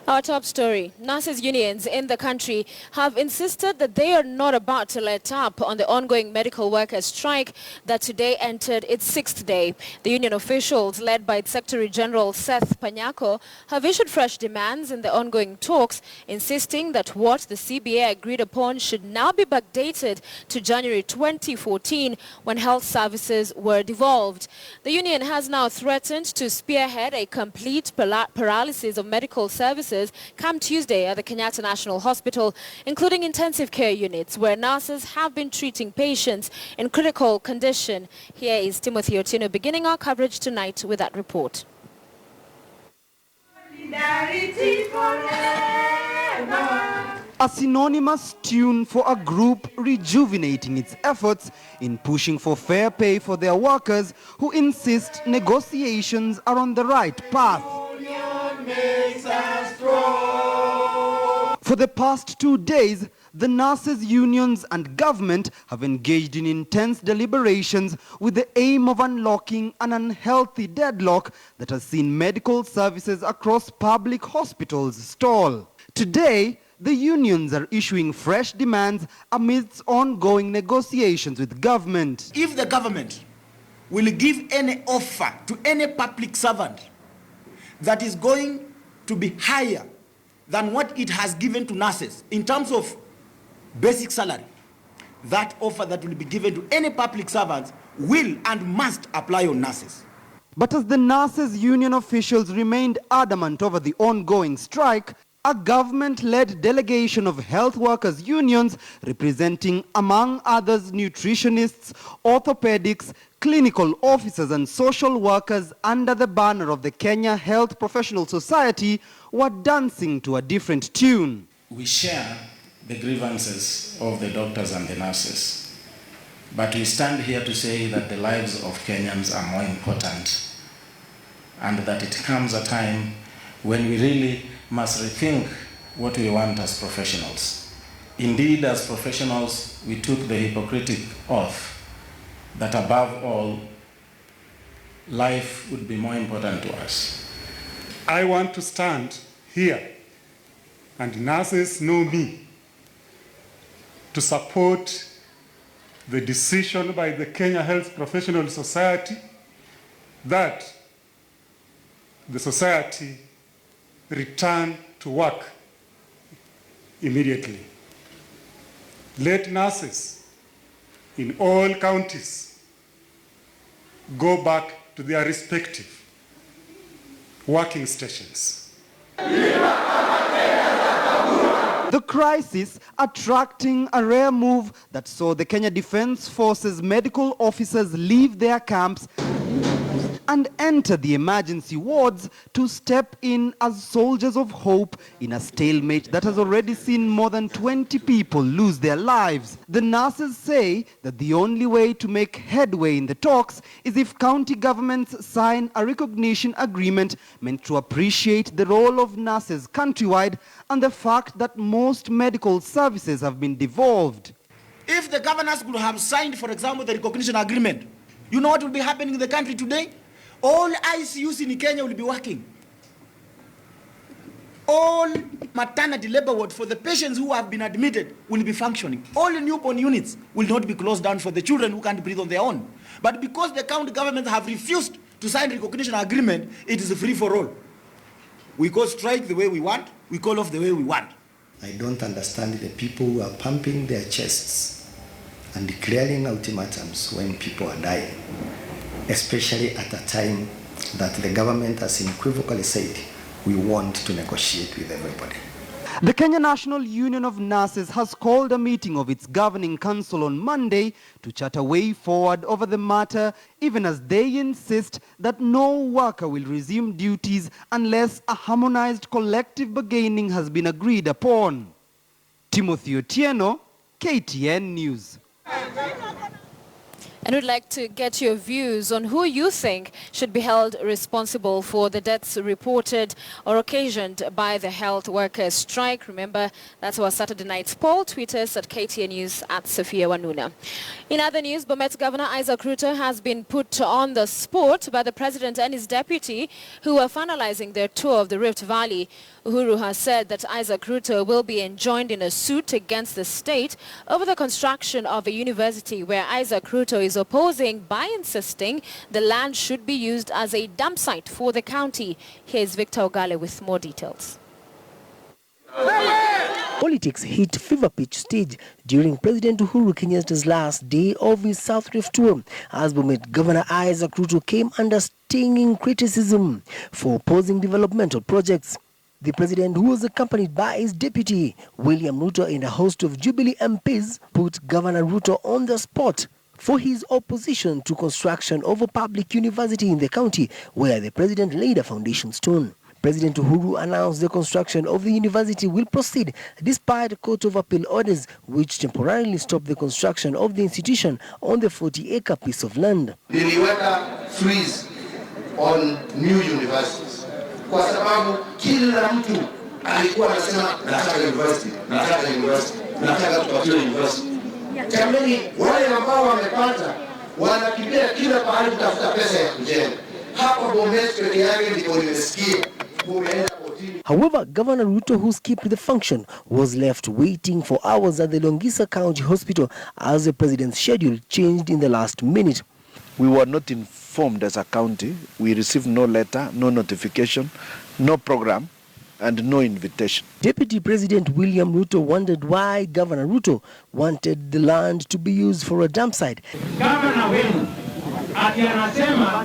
Our top story. Nurses unions in the country have insisted that they are not about to let up on the ongoing medical workers strike that today entered its sixth day. The union officials, led by its Secretary General Seth Panyako, have issued fresh demands in the ongoing talks, insisting that what the CBA agreed upon should now be backdated to January 2014, when health services were devolved. The union has now threatened to spearhead a complete paralysis of medical services come Tuesday at the Kenyatta National Hospital, including intensive care units where nurses have been treating patients in critical condition. Here is Timothy Otieno beginning our coverage tonight with that report. A synonymous tune for a group rejuvenating its efforts in pushing for fair pay for their workers who insist negotiations are on the right path. For the past 2 days, the nurses' unions and government have engaged in intense deliberations with the aim of unlocking an unhealthy deadlock that has seen medical services across public hospitals stall. Today, the unions are issuing fresh demands amidst ongoing negotiations with government. If the government will give any offer to any public servant that is going to be higher than what it has given to nurses in terms of basic salary, that offer that will be given to any public servants will and must apply on nurses. But as the nurses' union officials remained adamant over the ongoing strike, a government-led delegation of health workers' unions representing, among others, nutritionists, orthopedics, clinical officers and social workers under the banner of the Kenya Health Professional Society were dancing to a different tune. We share the grievances of the doctors and the nurses, but we stand here to say that the lives of Kenyans are more important, and that it comes a time when we really must rethink what we want as professionals. Indeed, as professionals, we took the Hippocratic oath that above all, life would be more important to us. I want to stand here, and nurses know me, to support the decision by the Kenya Health Professional Society that the society return to work immediately. Let nurses in all counties go back to their respective working stations. The crisis attracting a rare move that saw the Kenya Defence Forces medical officers leave their camps and enter the emergency wards to step in as soldiers of hope in a stalemate that has already seen more than 20 people lose their lives. The nurses say that the only way to make headway in the talks is if county governments sign a recognition agreement meant to appreciate the role of nurses countrywide and the fact that most medical services have been devolved. If the governors could have signed, for example, the recognition agreement, you know what will be happening in the country today? All ICUs in Kenya will be working. All maternity labor wards for the patients who have been admitted will be functioning. All newborn units will not be closed down for the children who can't breathe on their own. But because the county governments have refused to sign recognition agreement, it is free for all. We go strike the way we want, we call off the way we want. I don't understand the people who are pumping their chests and declaring ultimatums when people are dying, especially at a time that the government has unequivocally said we want to negotiate with everybody. The Kenya National Union of Nurses has called a meeting of its governing council on Monday to chart a way forward over the matter, even as they insist that no worker will resume duties unless a harmonized collective bargaining has been agreed upon. Timothy Otieno, KTN News. And we'd like to get your views on who you think should be held responsible for the deaths reported or occasioned by the health workers' strike. Remember, that's our Saturday night's poll. Tweet us at KTN News at Sofia Wanuna. In other news, Bomet Governor Isaac Ruto has been put on the spot by the president and his deputy who are finalizing their tour of the Rift Valley. Uhuru has said that Isaac Ruto will be enjoined in a suit against the state over the construction of a university where Isaac Ruto is opposing by insisting the land should be used as a dump site for the county. Here's Victor Ogale with more details. Politics hit fever pitch stage during President Uhuru Kenyatta's last day of his South Rift tour, as Bomet Governor Isaac Ruto came under stinging criticism for opposing developmental projects. The president, who was accompanied by his deputy, William Ruto, and a host of Jubilee MPs, put Governor Ruto on the spot for his opposition to construction of a public university in the county, where the president laid a foundation stone. President Uhuru announced the construction of the university will proceed despite a Court of Appeal orders which temporarily stopped the construction of the institution on the 40-acre piece of land. Niliweka freeze on new universities kwa sababu kila mtu alikuwa anasema nataka university, nataka university, nataka tupatiwe university. Jamani, wale ambao wamepata wanakimbia kila pahali kutafuta pesa ya kujenga. Hapa Bomet peke yake ndipo nimesikia. However, Governor Ruto, who skipped the function, was left waiting for hours at the Longisa County Hospital as the president's schedule changed in the last minute. We were not informed as a county. We received no letter, no notification, no program, and no invitation. Deputy President William Ruto wondered why Governor Ruto wanted the land to be used for a dump site. Governor wenu ati anasema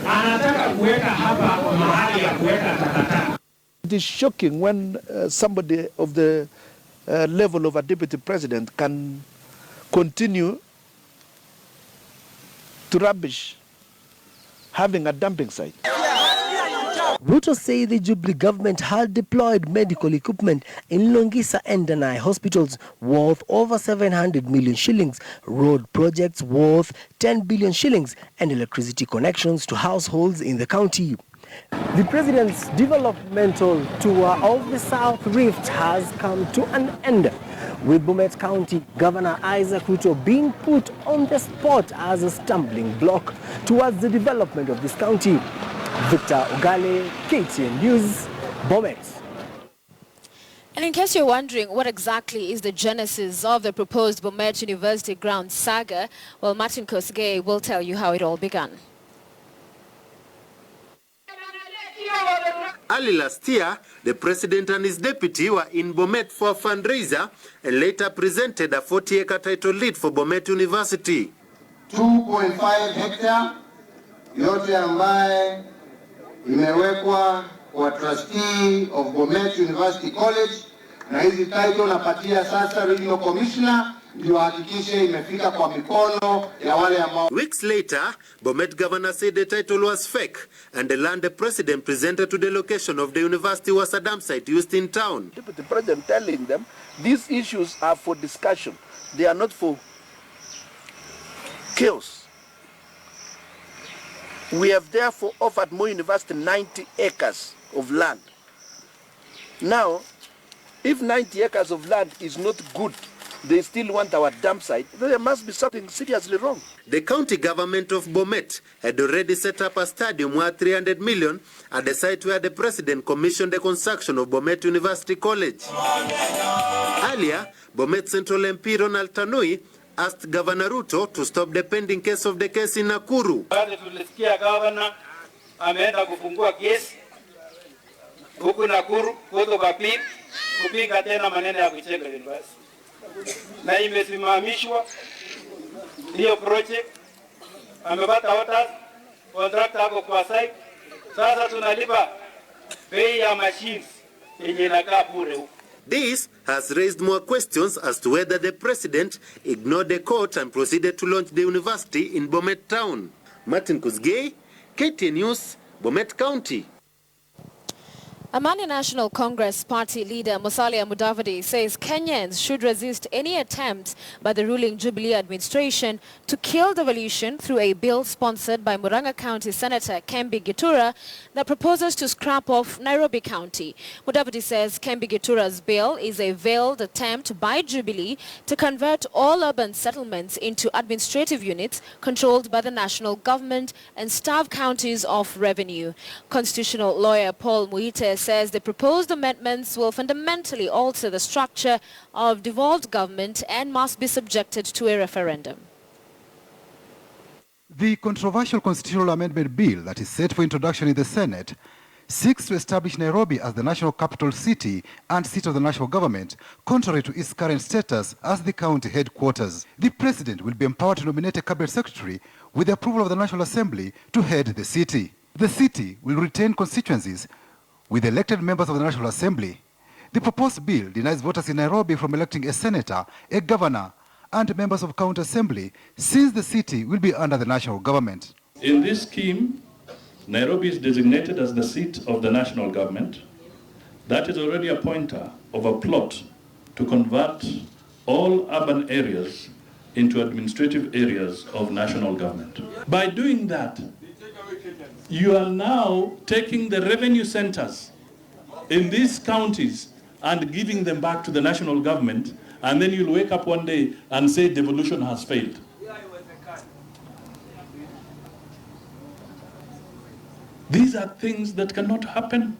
anataka kuweka hapa mahali ya kuweka takataka. It is shocking when somebody of the level of a deputy president can continue to rubbish having a dumping site. Ruto said the Jubilee government had deployed medical equipment in Longisa and Danai hospitals worth over 700 million shillings, road projects worth 10 billion shillings, and electricity connections to households in the county. The president's developmental tour of the South Rift has come to an end, with Bomet County Governor Isaac Ruto being put on the spot as a stumbling block towards the development of this county. Victor Ogale, KTN News, Bomet. And in case you're wondering what exactly is the genesis of the proposed Bomet University ground saga, well, Martin Kosgei will tell you how it all began. Early last year, the president and his deputy were in Bomet for a fundraiser and later presented a 40-acre title deed for Bomet University. 2.5 hectare yote ambaye imewekwa kwa trustee of Bomet University College, na hizi title napatia sasa regional commissioner ndio hakikishe imefika kwa mikono ya wale ambao. Weeks later, Bomet governor said the title was fake and the land the president presented to the location of the university was a dump site used in town. The president telling them these issues are for discussion. They are not for chaos. We have therefore offered Moi University 90 acres of land. Now, if 90 acres of land is not good, they still want our dump site, there must be something seriously wrong. The county government of Bomet had already set up a stadium worth 300 million at the site where the president commissioned the construction of Bomet University College. Earlier, Bomet Central MP Ronald Tanui asked Governor Ruto to stop the pending case of the case in Nakuru. Tulisikia governor ameenda kufungua kesi huku Nakuru Court Appeal kupinga tena maneno ya kujenga university. Na imesimamishwa hiyo project, amepata orders, contractor hapo kwa site. Sasa tunalipa bei ya machines yenye inakaa bure huko. This has raised more questions as to whether the president ignored the court and proceeded to launch the university in Bomet town. Martin Kosgei, KTN News, Bomet County. Amani National Congress Party leader Musalia Mudavadi says Kenyans should resist any attempts by the ruling Jubilee administration to kill devolution through a bill sponsored by Murang'a County Senator Kembi Gitura that proposes to scrap off Nairobi County. Mudavadi says Kembi Gitura's bill is a veiled attempt by Jubilee to convert all urban settlements into administrative units controlled by the national government and starve counties of revenue. Constitutional lawyer Paul Muite says the proposed amendments will fundamentally alter the structure of devolved government and must be subjected to a referendum. The controversial constitutional amendment bill that is set for introduction in the Senate seeks to establish Nairobi as the national capital city and seat of the national government, contrary to its current status as the county headquarters. The president will be empowered to nominate a cabinet secretary with the approval of the National Assembly to head the city. The city will retain constituencies with elected members of the National Assembly. The proposed bill denies voters in Nairobi from electing a senator, a governor, and members of county assembly, since the city will be under the national government. In this scheme, Nairobi is designated as the seat of the national government. That is already a pointer of a plot to convert all urban areas into administrative areas of national government. By doing that, you are now taking the revenue centers in these counties and giving them back to the national government, and then you'll wake up one day and say devolution has failed. These are things that cannot happen,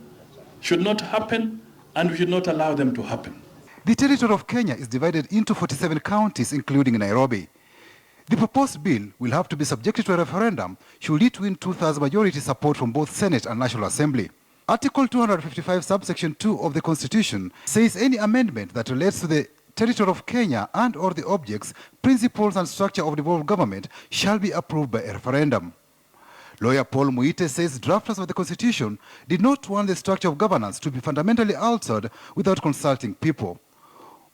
should not happen, and we should not allow them to happen. The territory of Kenya is divided into 47 counties, including Nairobi. The proposed bill will have to be subjected to a referendum should it win 2/3 majority support from both Senate and National Assembly. Article 255 subsection 2 of the Constitution says any amendment that relates to the territory of Kenya and or the objects, principles and structure of devolved government shall be approved by a referendum. Lawyer Paul Muite says drafters of the Constitution did not want the structure of governance to be fundamentally altered without consulting people.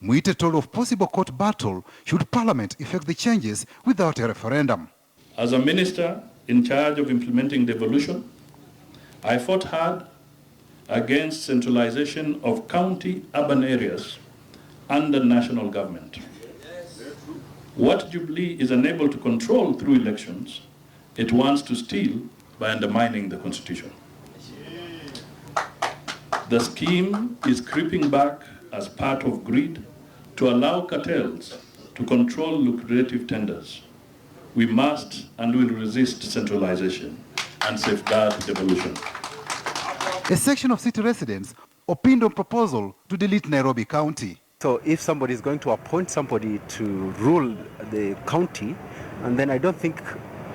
Muite told of possible court battle should Parliament effect the changes without a referendum. As a minister in charge of implementing devolution, I fought hard against centralization of county urban areas under national government. What Jubilee is unable to control through elections, it wants to steal by undermining the Constitution. The scheme is creeping back as part of greed to allow cartels to control lucrative tenders. We must and will resist centralization and safeguard devolution. A section of city residents opined on proposal to delete Nairobi County. So if somebody is going to appoint somebody to rule the county, and then I don't think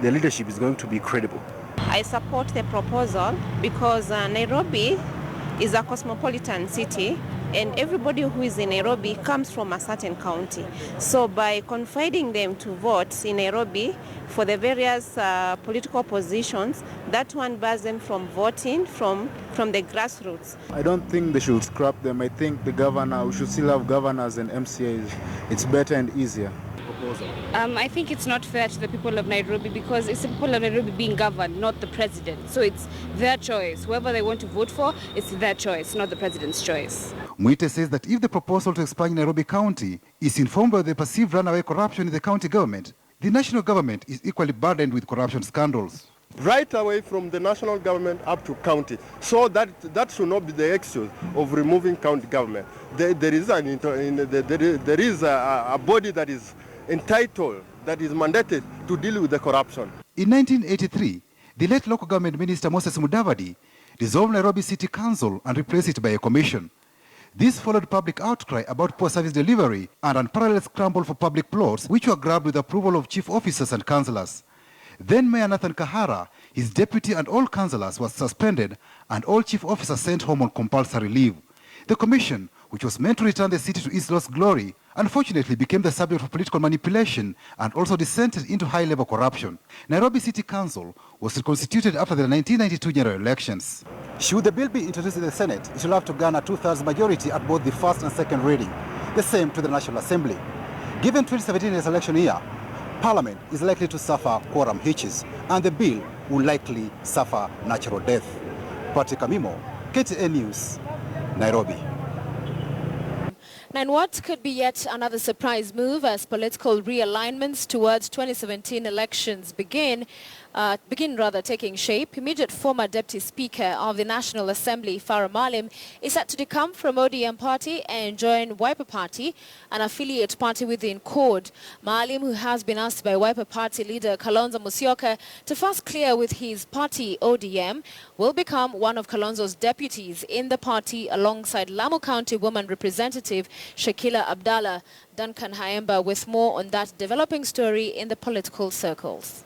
the leadership is going to be credible. I support the proposal because Nairobi is a cosmopolitan city and everybody who is in Nairobi comes from a certain county. So by confiding them to vote in Nairobi for the various political positions, that one bars them from voting from the grassroots. I don't think they should scrap them. I think we should still have governors and MCAs. It's better and easier. I think it's not fair to the people of Nairobi because it's the people of Nairobi being governed, not the president. So it's their choice. Whoever they want to vote for, it's their choice, not the president's choice. Muite says that if the proposal to expand Nairobi County is informed by the perceived runaway corruption in the county government, the national government is equally burdened with corruption scandals. Right away from the national government up to county. So that should not be the excuse of removing county government. There is a body that is entitled, that is mandated to deal with the corruption. In 1983, the late local government minister Moses Mudavadi dissolved Nairobi City Council and replaced it by a commission. This followed public outcry about poor service delivery and unparalleled scramble for public plots, which were grabbed with approval of chief officers and councillors. Then Mayor Nathan Kahara, his deputy and all councillors were suspended and all chief officers sent home on compulsory leave. The commission, which was meant to return the city to its lost glory, unfortunately became the subject of political manipulation and also descended into high-level corruption. Nairobi City Council was reconstituted after the 1992 general elections. Should the bill be introduced in the Senate, it will have to garner 2/3 majority at both the first and second reading, the same to the National Assembly. Given 2017 as election year, Parliament is likely to suffer quorum hitches, and the bill will likely suffer natural death. Patrick Amimo, KTN News, Nairobi. And what could be yet another surprise move as political realignments towards 2017 elections begin taking shape? Immediate former Deputy Speaker of the National Assembly, Farah Maalim, is set to decamp from ODM party and join Wiper Party, an affiliate party within CORD. Maalim, who has been asked by Wiper Party leader Kalonzo Musyoka to first clear with his party ODM, will become one of Kalonzo's deputies in the party alongside Lamu County woman representative Shakila Abdallah. Duncan Haemba with more on that developing story in the political circles.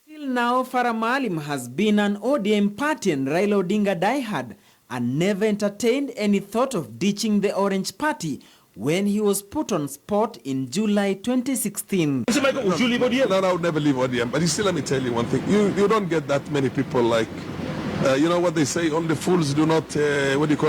Till now, Farah Maalim has been an ODM party and Raila Odinga diehard and never entertained any thought of ditching the Orange Party when he was put on spot in July 2016. No, I would never leave ODM. But still, let me tell you one thing. You don't get that many people like, you know what they say, only fools do not,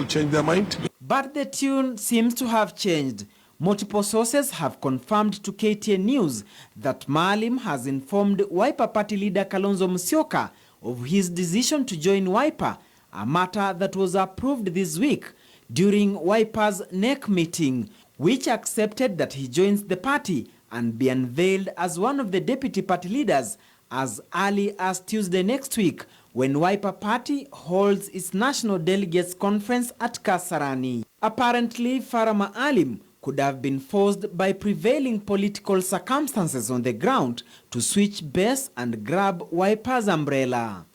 change their mind. But the tune seems to have changed. Multiple sources have confirmed to KTN News that Maalim has informed Wiper Party leader Kalonzo Musyoka of his decision to join Wiper, a matter that was approved this week during Wiper's NEC meeting, which accepted that he joins the party and be unveiled as one of the deputy party leaders as early as Tuesday next week, when Wiper Party holds its National Delegates Conference at Kasarani. Apparently, Farah Maalim could have been forced by prevailing political circumstances on the ground to switch base and grab Wiper's umbrella.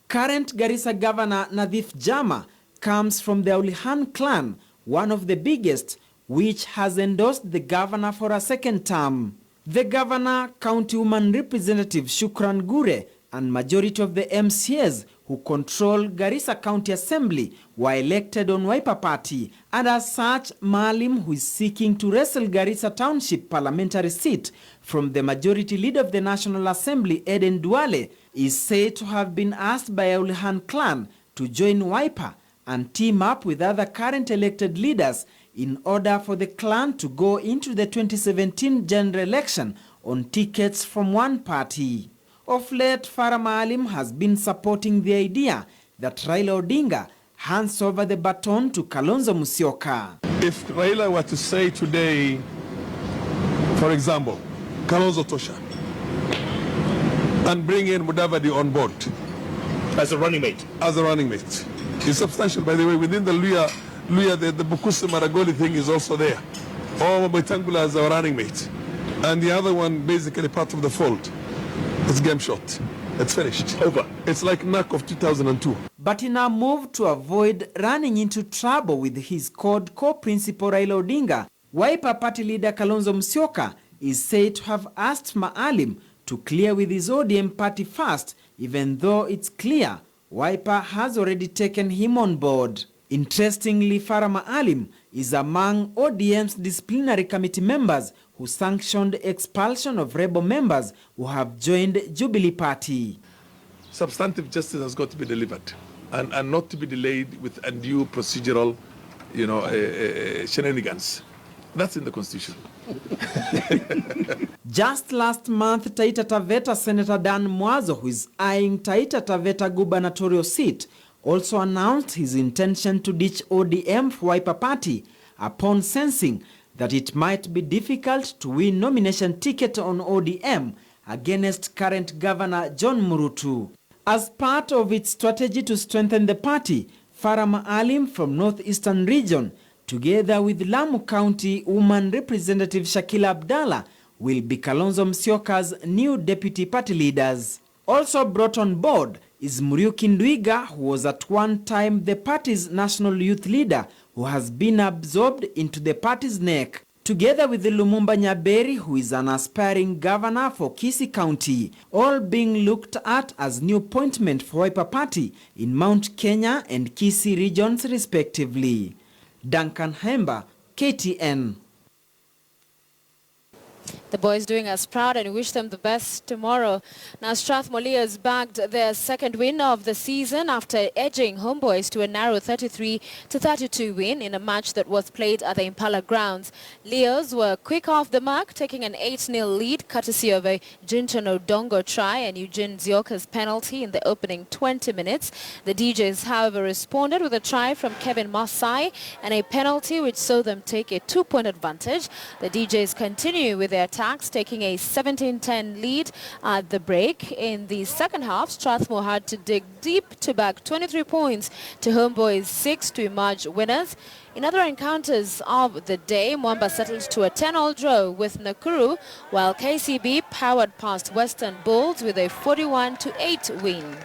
Current Garissa Governor Nadhif Jama comes from the Ulihan clan, one of the biggest, which has endorsed the governor for a second term. The governor, County Woman Representative Shukran Gure, and majority of the MCAs who control Garissa County Assembly were elected on Wiper Party, and as such, Maalim, who is seeking to wrestle Garissa Township parliamentary seat from the majority leader of the National Assembly, Eden Duale, is said to have been asked by Ulihan clan to join Wiper and team up with other current elected leaders in order for the clan to go into the 2017 general election on tickets from one party. Of late, Farah Maalim has been supporting the idea that Raila Odinga hands over the baton to Kalonzo Musyoka. If Raila were to say today, for example, Kalonzo Tosha, and bring in Mudavadi on board as a running mate. As a running mate. It's substantial, by the way. Within the Luya the Bukusu Maragoli thing is also there. Or Moitangula as a running mate. And the other one basically part of the fold. It's game shot. It's finished. Over. It's like NAC of 2002. But in a move to avoid running into trouble with his CORD co-principal Raila Odinga, Wiper Party leader Kalonzo Musyoka is said to have asked Maalim to clear with his ODM party first, even though it's clear Wiper has already taken him on board. Interestingly, Farah Maalim is among ODM's disciplinary committee members who sanctioned expulsion of rebel members who have joined Jubilee Party. Substantive justice has got to be delivered and not to be delayed with undue procedural, shenanigans. That's in the Constitution. Just last month, Taita Taveta Senator Dan Mwazo, who is eyeing Taita Taveta gubernatorial seat, also announced his intention to ditch ODM for Wiper Party upon sensing that it might be difficult to win nomination ticket on ODM against current Governor John Murutu. As part of its strategy to strengthen the party, Farah Maalim from Northeastern Region, together with Lamu County Woman Representative Shakila Abdallah, will be Kalonzo Musyoka's new deputy party leaders. Also brought on board is Muriuki Ndwiga, who was at one time the party's national youth leader, who has been absorbed into the party's neck, together with the Lumumba Nyaberi, who is an aspiring governor for Kisii County, all being looked at as new appointment for Wiper Party in Mount Kenya and Kisii regions respectively. Duncan Haemba, KTN. The boys doing us proud and wish them the best tomorrow. Now Strathmore bagged their second win of the season after edging homeboys to a narrow 33-32 win in a match that was played at the Impala grounds. Leos were quick off the mark, taking an 8-0 lead courtesy of a Jinton Odongo try and Eugene Zioka's penalty in the opening 20 minutes. The DJs, however, responded with a try from Kevin Masai and a penalty which saw them take a 2-point advantage. The DJs continue with their attacks, taking a 17-10 lead at the break. In the second half, Strathmore had to dig deep to bag 23 points to homeboys 6 to emerge winners. In other encounters of the day, Mwamba settled to a 10-all draw with Nakuru, while KCB powered past Western Bulls with a 41-8 win.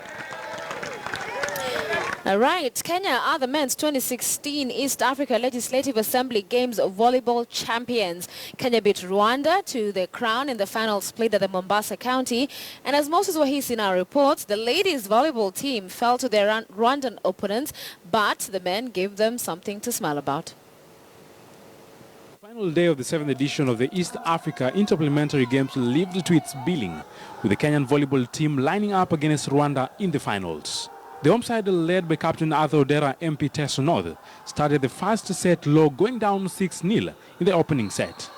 All right, Kenya are the men's 2016 East Africa Legislative Assembly Games volleyball champions. Kenya beat Rwanda to the crown in the finals played at the Mombasa County. And as Moses Wahisi now reports, the ladies volleyball team fell to their Rwandan opponents, but the men gave them something to smile about. Final day of the 7th edition of the East Africa Interparliamentary Games lived to its billing, with the Kenyan volleyball team lining up against Rwanda in the finals. The home side, led by Captain Arthur Odera MP Teso North, started the first set low, going down 6-0 in the opening set.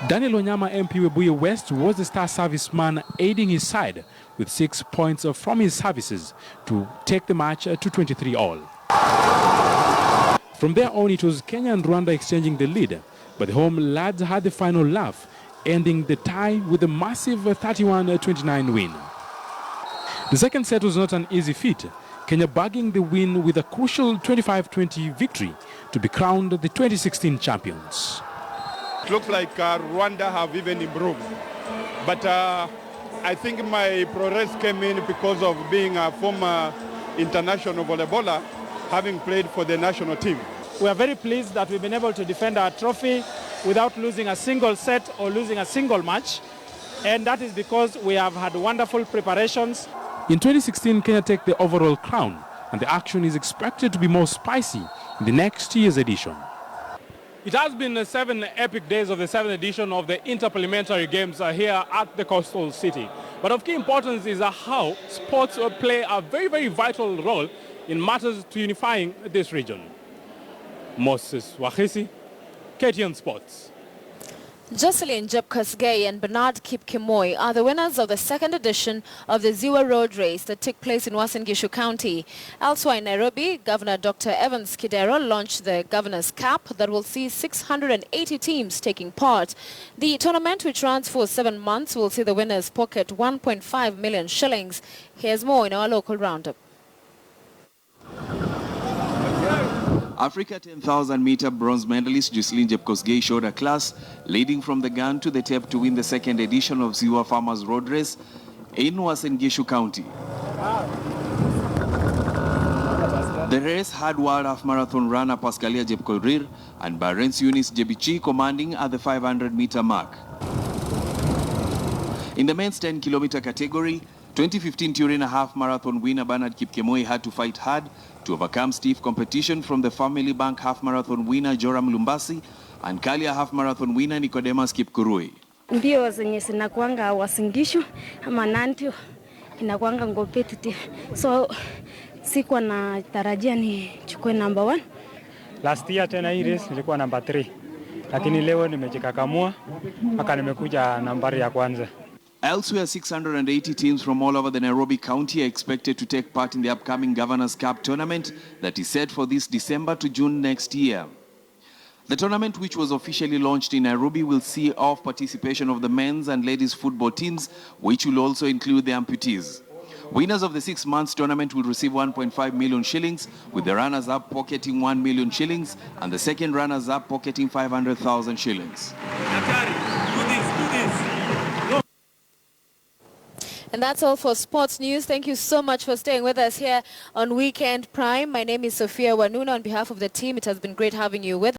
Daniel Onyama MP Webuye West was the star serviceman, aiding his side with 6 points from his services to take the match to 23-all. From there on, it was Kenya and Rwanda exchanging the lead, but the home lads had the final laugh, ending the tie with a massive 31-29 win. The second set was not an easy feat, Kenya bagging the win with a crucial 25-20 victory to be crowned the 2016 champions. It looks like Rwanda have even improved. But I think my progress came in because of being a former international volleyballer, having played for the national team. We are very pleased that we've been able to defend our trophy without losing a single set or losing a single match. And that is because we have had wonderful preparations. In 2016, Kenya take the overall crown, and the action is expected to be more spicy in the next year's edition. It has been 7 epic days of the 7th edition of the Interparliamentary Games here at the coastal city. But of key importance is how sports play a very, very vital role in matters to unifying this region. Moses Wahisi, KTN Sports. Jocelyn Jepkosgei and Bernard Kipkemoi are the winners of the second edition of the Ziwa Road Race that took place in Uasin Gishu County. Elsewhere in Nairobi, Governor Dr. Evans Kidero launched the Governor's Cup that will see 680 teams taking part. The tournament, which runs for 7 months, will see the winners pocket 1.5 million shillings. Here's more in our local roundup. Africa 10,000-meter bronze medalist Jocelyn Jepkosgei showed her class, leading from the gun to the tape to win the second edition of Ziwa Farmers Road Race in Uasin Gishu County. The race had World Half Marathon runner Pascalia Jepkorir and Bahrain's Eunice Jebichi commanding at the 500-meter mark. In the men's 10-kilometer category, 2015 Turin Half Marathon winner Bernard Kipkemoi had to fight hard to overcome stiff competition from the Family Bank Half Marathon winner Joram Lumbasi and Kalia Half Marathon winner Nicodemus Kipkurui. Mbio zenye zinakuanga Uasin Gishu ama Nanti inakuanga competitive. So sikuwa na tarajia nichukue number 1. Last year tena hii race nilikuwa number 3. Lakini leo nimejikakamua mpaka nimekuja nambari ya kwanza. Elsewhere, 680 teams from all over the Nairobi County are expected to take part in the upcoming Governor's Cup tournament that is set for this December to June next year. The tournament, which was officially launched in Nairobi, will see off participation of the men's and ladies' football teams, which will also include the amputees. Winners of the 6 months tournament will receive 1.5 million shillings, with the runners-up pocketing 1 million shillings and the second runners-up pocketing 500,000 shillings. And that's all for sports news. Thank you so much for staying with us here on Weekend Prime. My name is Sofia Wanuna. On behalf of the team, it has been great having you with us.